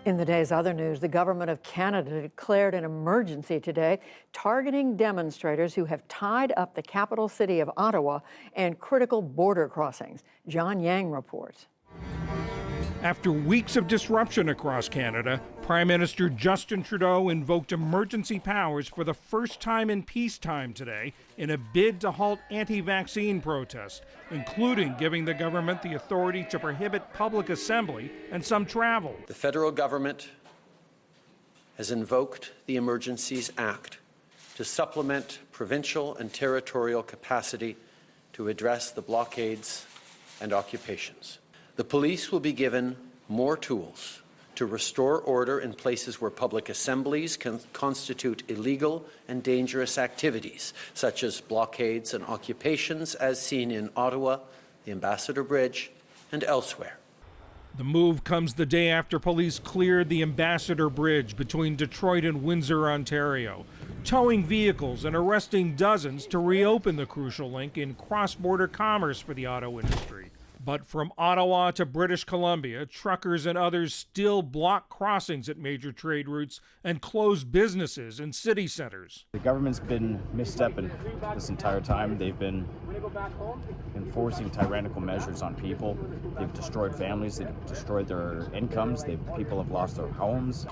In the day's other news, the government of Canada declared an emergency today, targeting demonstrators who have tied up the capital city of Ottawa and critical border crossings. John Yang reports. After weeks of disruption across Canada, Prime Minister Justin Trudeau invoked emergency powers for the first time in peacetime today in a bid to halt anti-vaccine protests, including giving the government the authority to prohibit public assembly and some travel. The federal government has invoked the Emergencies Act to supplement provincial and territorial capacity to address the blockades and occupations. The police will be given more tools to restore order in places where public assemblies can constitute illegal and dangerous activities, such as blockades and occupations, as seen in Ottawa, the Ambassador Bridge, and elsewhere. The move comes the day after police cleared the Ambassador Bridge between Detroit and Windsor, Ontario, towing vehicles and arresting dozens to reopen the crucial link in cross-border commerce for the auto industry. But from Ottawa to British Columbia, truckers and others still block crossings at major trade routes and close businesses in city centers. The government's been misstepping this entire time. They've been enforcing tyrannical measures on people. They've destroyed families, they've destroyed their incomes, people have lost their homes.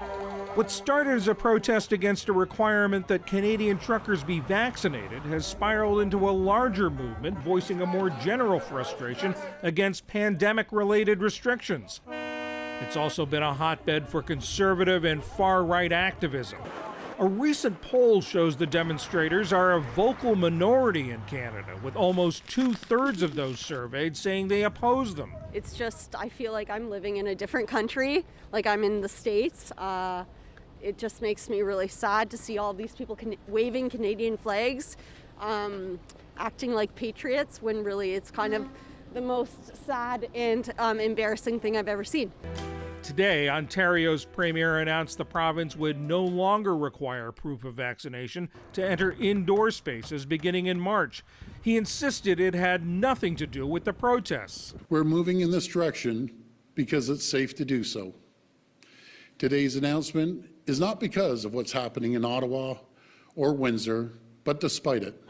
What started as a protest against a requirement that Canadian truckers be vaccinated has spiraled into a larger movement voicing a more general frustration against pandemic-related restrictions. It's also been a hotbed for conservative and far-right activism. A recent poll shows the demonstrators are a vocal minority in Canada, with almost 2/3 of those surveyed saying they oppose them. It's just, I feel like I'm living in a different country, like I'm in the States. It just makes me really sad to see all these people waving Canadian flags, acting like patriots, when really it's kind of the most sad and embarrassing thing I've ever seen. Today, Ontario's premier announced the province would no longer require proof of vaccination to enter indoor spaces beginning in March. He insisted it had nothing to do with the protests. We're moving in this direction because it's safe to do so. Today's announcement is not because of what's happening in Ottawa or Windsor, but despite it.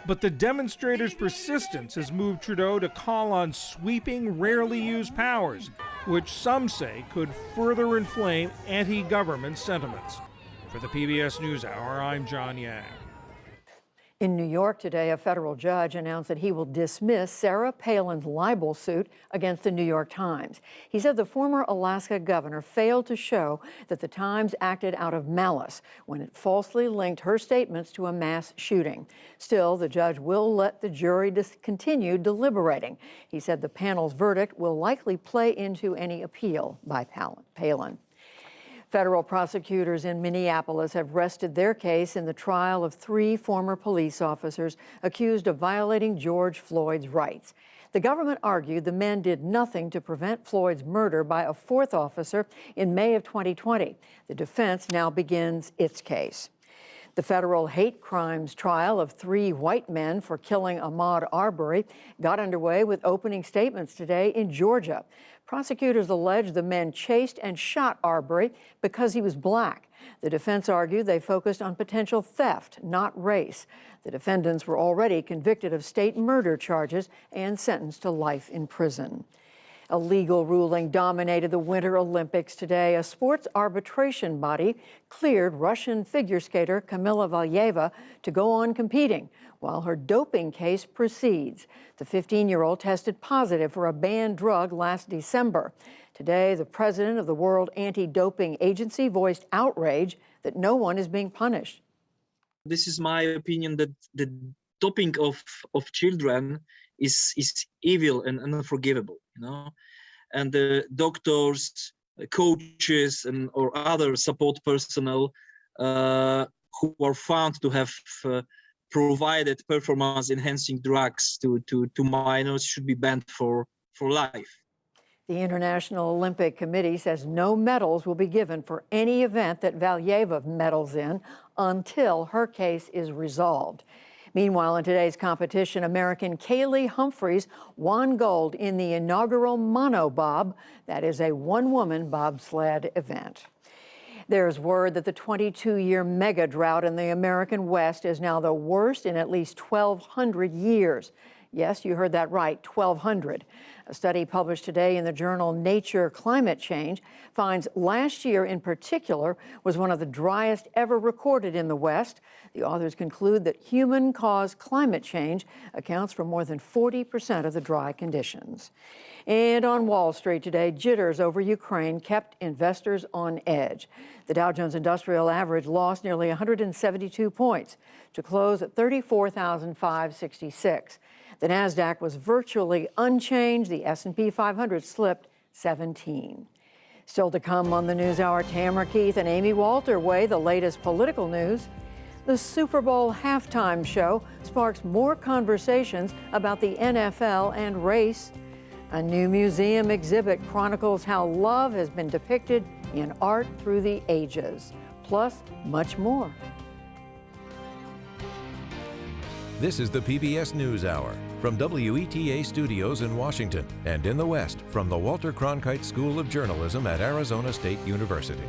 But the demonstrators' persistence has moved Trudeau to call on sweeping, rarely used powers, which some say could further inflame anti-government sentiments. For the PBS NewsHour, I'm John Yang. In New York today, a federal judge announced that he will dismiss Sarah Palin's libel suit against the New York Times. He said the former Alaska governor failed to show that the Times acted out of malice when it falsely linked her statements to a mass shooting. Still, the judge will let the jury continue deliberating. He said the panel's verdict will likely play into any appeal by Palin. Federal prosecutors in Minneapolis have rested their case in the trial of 3 former police officers accused of violating George Floyd's rights. The government argued the men did nothing to prevent Floyd's murder by a 4th officer in May of 2020. The defense now begins its case. The federal hate crimes trial of 3 white men for killing Ahmaud Arbery got underway with opening statements today in Georgia. Prosecutors allege the men chased and shot Arbery because he was black. The defense argued they focused on potential theft, not race. The defendants were already convicted of state murder charges and sentenced to life in prison. A legal ruling dominated the Winter Olympics today. A sports arbitration body cleared Russian figure skater Kamila Valieva to go on competing while her doping case proceeds. The 15-year-old tested positive for a banned drug last December. Today, the president of the World Anti-Doping Agency voiced outrage that no one is being punished. This is my opinion that the doping of children is evil and unforgivable, and the doctors, coaches, or other support personnel who are found to have provided performance-enhancing drugs to minors should be banned for life. The International Olympic Committee says no medals will be given for any event that Valieva medals in until her case is resolved. Meanwhile, in today's competition, American Kaylee Humphreys won gold in the inaugural monobob. That is a one-woman bobsled event. There's word that the 22-year mega drought in the American West is now the worst in at least 1,200 years. Yes, you heard that right, 1,200. A study published today in the journal Nature Climate Change finds last year in particular was one of the driest ever recorded in the West. The authors conclude that human-caused climate change accounts for more than 40% of the dry conditions. And on Wall Street today, jitters over Ukraine kept investors on edge. The Dow Jones Industrial Average lost nearly 172 points to close at 34,566. The Nasdaq was virtually unchanged. The S&P 500 slipped 17. Still to come on the NewsHour, Tamara Keith and Amy Walter weigh the latest political news. The Super Bowl halftime show sparks more conversations about the NFL and race. A new museum exhibit chronicles how love has been depicted in art through the ages. Plus, much more. This is the PBS NewsHour from WETA Studios in Washington and in the West from the Walter Cronkite School of Journalism at Arizona State University.